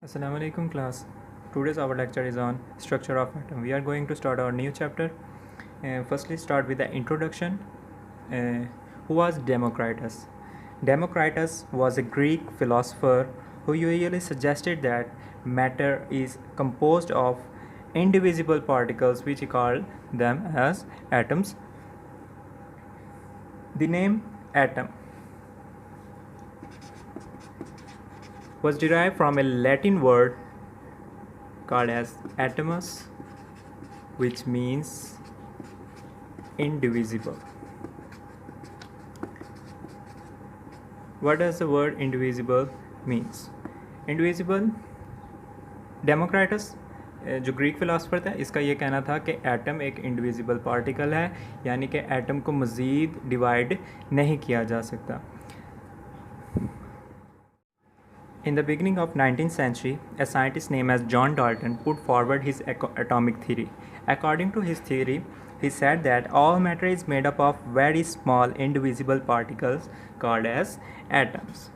Assalamu alaikum class. Today's our lecture is on structure of atom. We are going to start our new chapter. Firstly start with the introduction. Uh, who was Democritus? Democritus was a Greek philosopher who usually suggested that matter is composed of indivisible particles which he called them as atoms. The name atom was derived from a Latin word called as atomus, which means indivisible. What does the word indivisible means? Indivisible, डेमोक्राटस जो Greek philosopher था, इसका ये कहना था कि atom एक indivisible particle है, यानी कि एटम को मज़ीद डिवाइड नहीं किया जा सकता. In the beginning of 19th century, a scientist named as John Dalton put forward his atomic theory. According to his theory, he said that all matter is made up of very small indivisible particles called as atoms.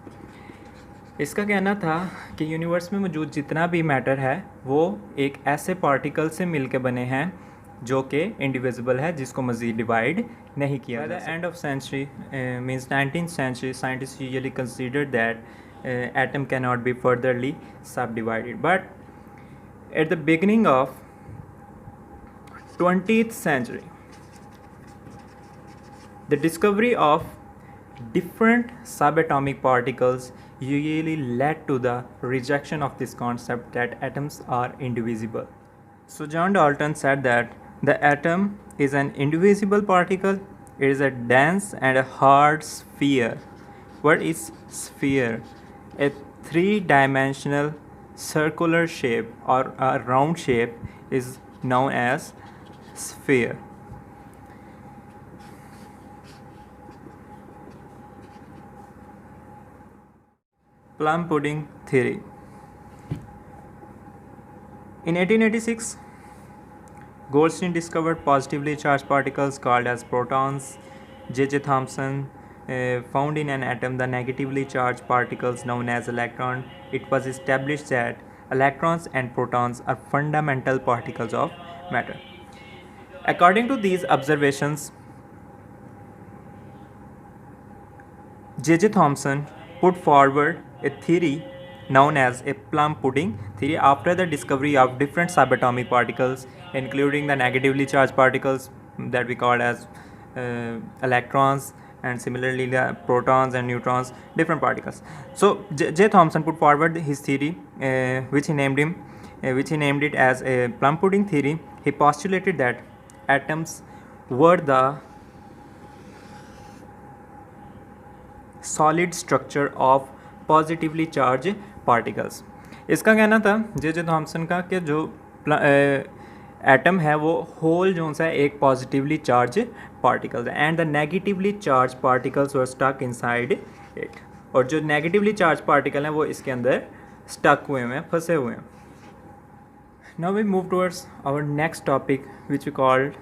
इसका कहना था कि universe में मौजूद जितना भी matter है वो एक ऐसे पार्टिकल से मिलके बने हैं जो कि इंडिविजिबल है, जिसको मज़ीद डिवाइड नहीं किया. By the end of century, means 19th century, scientists usually considered that atom cannot be furtherly subdivided. But at the beginning of 20th century, the discovery of different subatomic particles usually led to the rejection of this concept that atoms are indivisible. So John Dalton said that the atom is an indivisible particle. It is a dense and a hard sphere. What is sphere? A three-dimensional circular shape or a round shape is known as sphere. Plum pudding theory. In 1886, Goldstein discovered positively charged particles called as protons. J.J. Thomson found in an atom the negatively charged particles known as electron. It was established that electrons and protons are fundamental particles of matter. According to these observations, J.J. Thomson put forward a theory known as a plum pudding theory after the discovery of different subatomic particles, including the negatively charged particles that we call as electrons, and similarly the protons and neutrons, different particles. So J. Thomson put forward his theory, which he named it as a plum pudding theory. He postulated that atoms were the solid structure of positively charge particles. इसका कहना था J Thomson का कि जो atom है वो whole जो सा एक पॉजिटिवली चार्ज पार्टिकल्स है, and the negatively charge particles were stuck inside it. और जो नेगेटिवली चार्ज पार्टिकल हैं वो इसके अंदर स्टक हुए हैं, फंसे हुए हैं. Now we move towards our next topic which we called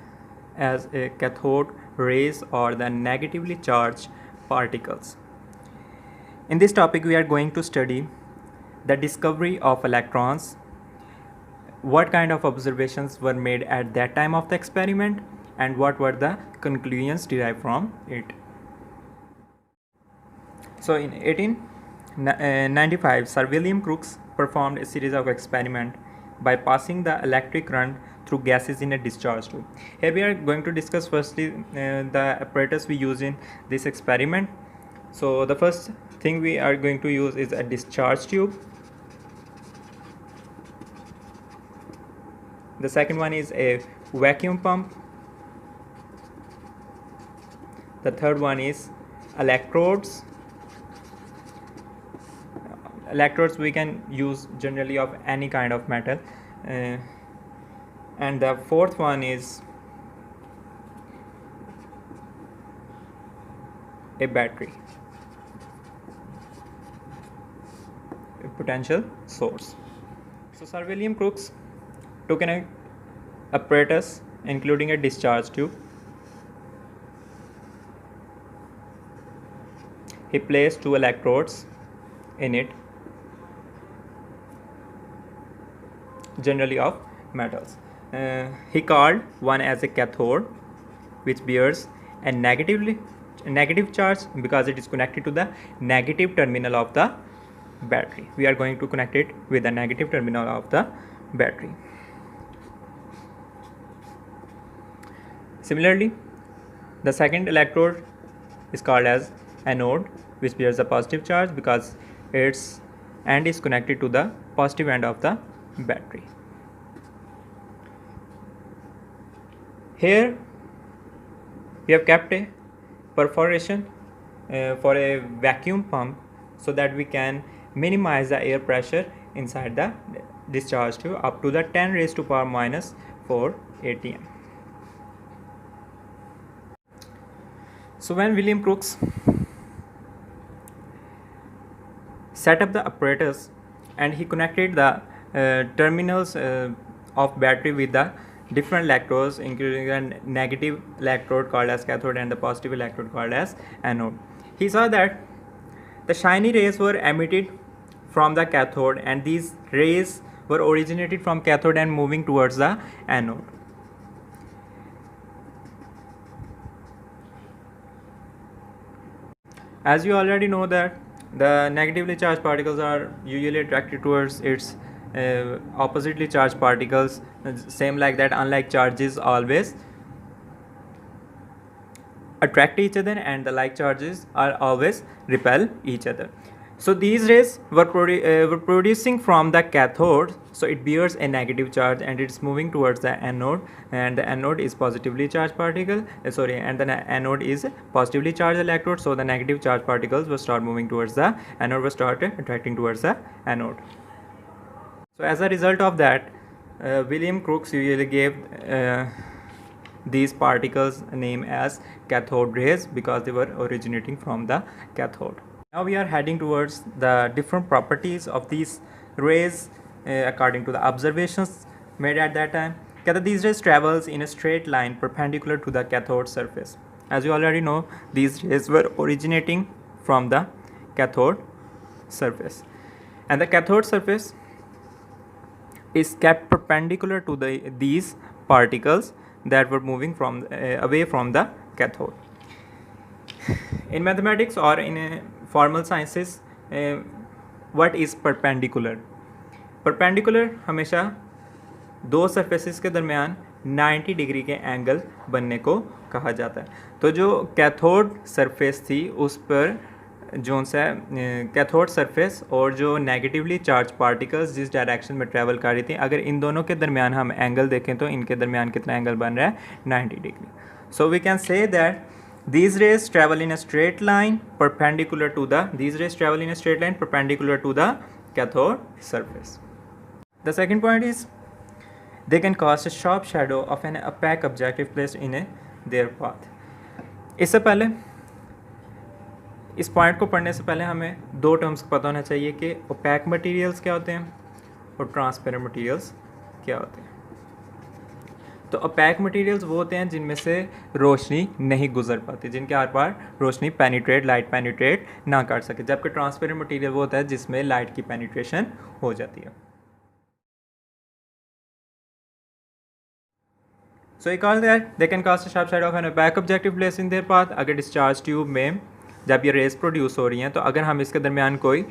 as a cathode rays और the negatively charge particles. In this topic, we are going to study the discovery of electrons, what kind of observations were made at that time of the experiment, and what were the conclusions derived from it. So in 1895, Sir William Crookes performed a series of experiments by passing the electric current through gases in a discharge tube. Here we are going to discuss firstly the apparatus we use in this experiment. So the first thing we are going to use is a discharge tube. The second one is a vacuum pump. The third one is electrodes. Electrodes we can use generally of any kind of metal. And the fourth one is a battery, a potential source. So Sir William Crookes took an apparatus including a discharge tube. He placed two electrodes in it. generally of metals. He called one as a cathode, which bears a negative charge because it is connected to the negative terminal of the battery. We are going to connect it with the negative terminal of the battery. Similarly, the second electrode is called as anode, which bears a positive charge because its end is connected to the positive end of the battery. Here we have kept a perforation for a vacuum pump so that we can minimize the air pressure inside the discharge tube up to the 10 raised to power minus 4 atm. So when William Crookes set up the apparatus and he connected the terminals of battery with the different electrodes, including a negative electrode called as cathode and the positive electrode called as anode, he saw that the shiny rays were emitted from the cathode, and these rays were originated from cathode and moving towards the anode. As you already know that the negatively charged particles are usually attracted towards its oppositely charged particles, same like that, unlike charges always attract each other and the like charges are always repel each other. So these rays were producing from the cathode, so it bears a negative charge and it's moving towards the anode, and the anode is positively charged particle, and the anode is positively charged electrode, so the negative charged particles will start moving towards the anode, will start attracting towards the anode. So as a result of that, William Crookes usually gave these particles a name as cathode rays because they were originating from the cathode. Now we are heading towards the different properties of these rays according to the observations made at that time. These rays travels in a straight line perpendicular to the cathode surface. As you already know, these rays were originating from the cathode surface, and the cathode surface is kept perpendicular to these particles that were moving from away from the cathode. In mathematics or in formal sciences, what is perpendicular? Perpendicular हमेशा दो surfaces के दरमियान 90 degree के angle बनने को कहा जाता है. तो जो कैथोड सरफेस थी उस पर जो सा कैथोड सरफेस और जो नेगेटिवली चार्ज पार्टिकल्स जिस डायरेक्शन में ट्रैवल कर रही थी, अगर इन दोनों के दरमियान हम एंगल देखें तो इनके दरमियान कितना एंगल बन रहा है, 90 degree. So we can say that these rays travel in a straight line perpendicular to the cathode surface. The second point is they can cast a sharp shadow of an opaque object if placed in their path. इससे पहले इस point को पढ़ने से पहले हमें दो terms को पता होना चाहिए कि ओपैक मटेरियल्स क्या होते हैं और ट्रांसपेरेंट मटेरियल्स क्या होते हैं. तो ओपैक मटेरियल्स वो होते हैं जिनमें से रोशनी नहीं गुजर पाती, जिनके आर पार रोशनी लाइट पेनिट्रेट ना कर सके, जबकि ट्रांसपेरेंट मटेरियल वो होता है जिसमें लाइट की पेनिट्रेशन हो जाती है. सो ये call that they can cast a sharp shadow of an opaque object if placed in their path. अगर डिस्चार्ज ट्यूब में जब ये रेस प्रोड्यूस हो रही हैं तो अगर हम इसके दरमियान कोई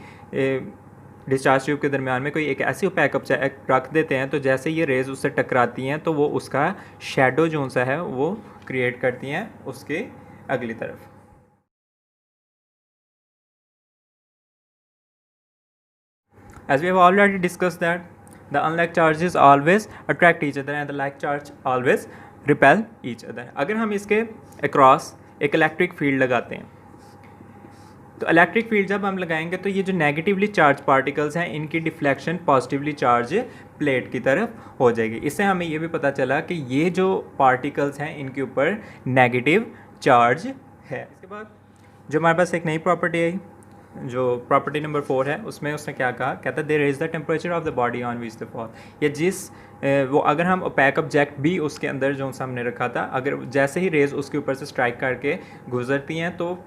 डिस्चार्ज ट्यूब के दरमियान में कोई एक ऐसी ओपैक ऑब्जेक्ट रख देते हैं तो जैसे ये रेज उससे टकराती हैं तो वो उसका शेडो जो सा है वो क्रिएट करती हैं उसके अगली तरफ. As we have already discussed that the unlike charges always attract each other and the like charge always repel each other. अगर हम इसके अक्रॉस एक इलेक्ट्रिक फील्ड लगाते हैं तो इलेक्ट्रिक फील्ड जब हम लगाएंगे तो ये जो नेगेटिवली चार्ज पार्टिकल्स हैं इनकी डिफ्लेक्शन पॉजिटिवली चार्ज प्लेट की तरफ हो जाएगी. इससे हमें ये भी पता चला कि ये जो पार्टिकल्स हैं इनके ऊपर नेगेटिव चार्ज है. इसके बाद जो हमारे पास एक नई प्रॉपर्टी आई जो प्रॉपर्टी नंबर 4 है, उसमें उसने क्या कहा, कहता there is the temperature of the body on which the fall. या जिस वो अगर हम ओपैक ऑब्जेक्ट भी उसके अंदर जो हमने रखा था, अगर जैसे ही रेज उसके ऊपर से स्ट्राइक करके गुजरती हैं तो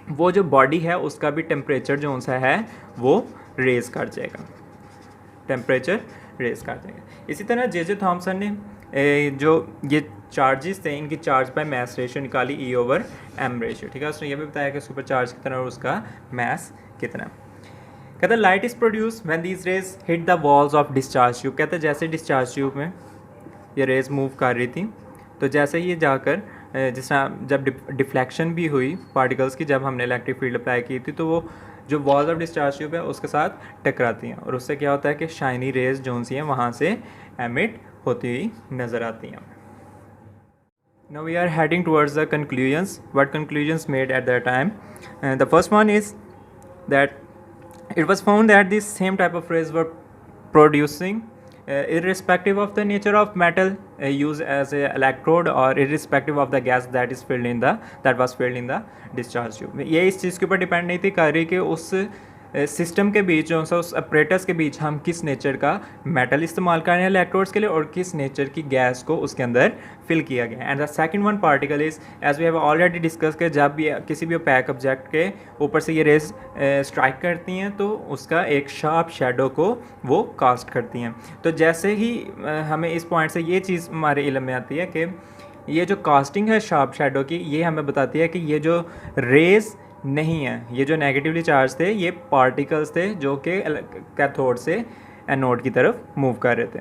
वो जो बॉडी है उसका भी टेम्परेचर जो सा है वो रेज कर जाएगा. टेम्परेचर रेस कर देंगे। इसी तरह जे थॉमसन ने जो ये चार्जेस थे इनकी चार्ज बाय मैस रेशियो निकाली E/m रेशियो, ठीक है। उसने ये भी बताया कि सुपर चार्ज कितना और उसका मैस कितना। कहते हैं light is produce when these raise hit the walls of discharge tube. कहते हैं जैसे डिस्चार्ज ट्यूब में ये रेज मूव कर रही थी तो जैसे ही ये जाकर जिस तरह जब डिफ्लेक्शन भी हुई पार्टिकल्स की, जब हमने इलेक्ट्रिक फील्ड अप्लाई की थी, तो वो जो वॉल्स ऑफ डिस्चार्ज ट्यूब है उसके साथ टकराती हैं और उससे क्या होता है कि शाइनी रेज जोन सी हैं वहाँ से एमिट होती हुई नज़र आती हैं। Now we are heading towards the conclusions. What conclusions made at that time? The first one is that it was found that these same type of rays were producing irrespective of the nature of metal used as a electrode or irrespective of the gas that was filled in the discharge tube. ये इस चीज़ के ऊपर depend नहीं थी कर रही कि उस सिस्टम के बीच जो सा उस अपरेटस के बीच हम किस नेचर का मेटल इस्तेमाल कर रहे हैं इलेक्ट्रोड्स के लिए और किस नेचर की गैस को उसके अंदर फिल किया गया। And the second one particle is as we have already discuss के जब भी किसी भी ओपैक ऑब्जेक्ट के ऊपर से ये रेज स्ट्राइक करती हैं तो उसका एक शार्प शेडो को वो कास्ट करती हैं। तो जैसे ही हमें इस पॉइंट से ये चीज़ हमारे इल्म में आती है कि ये जो कास्टिंग है शार्प शेडो की, ये हमें बताती है कि ये जो रेज नहीं है, ये जो नेगेटिवली चार्ज थे ये पार्टिकल्स थे जो कि कैथोड से एनोड की तरफ मूव कर रहे थे।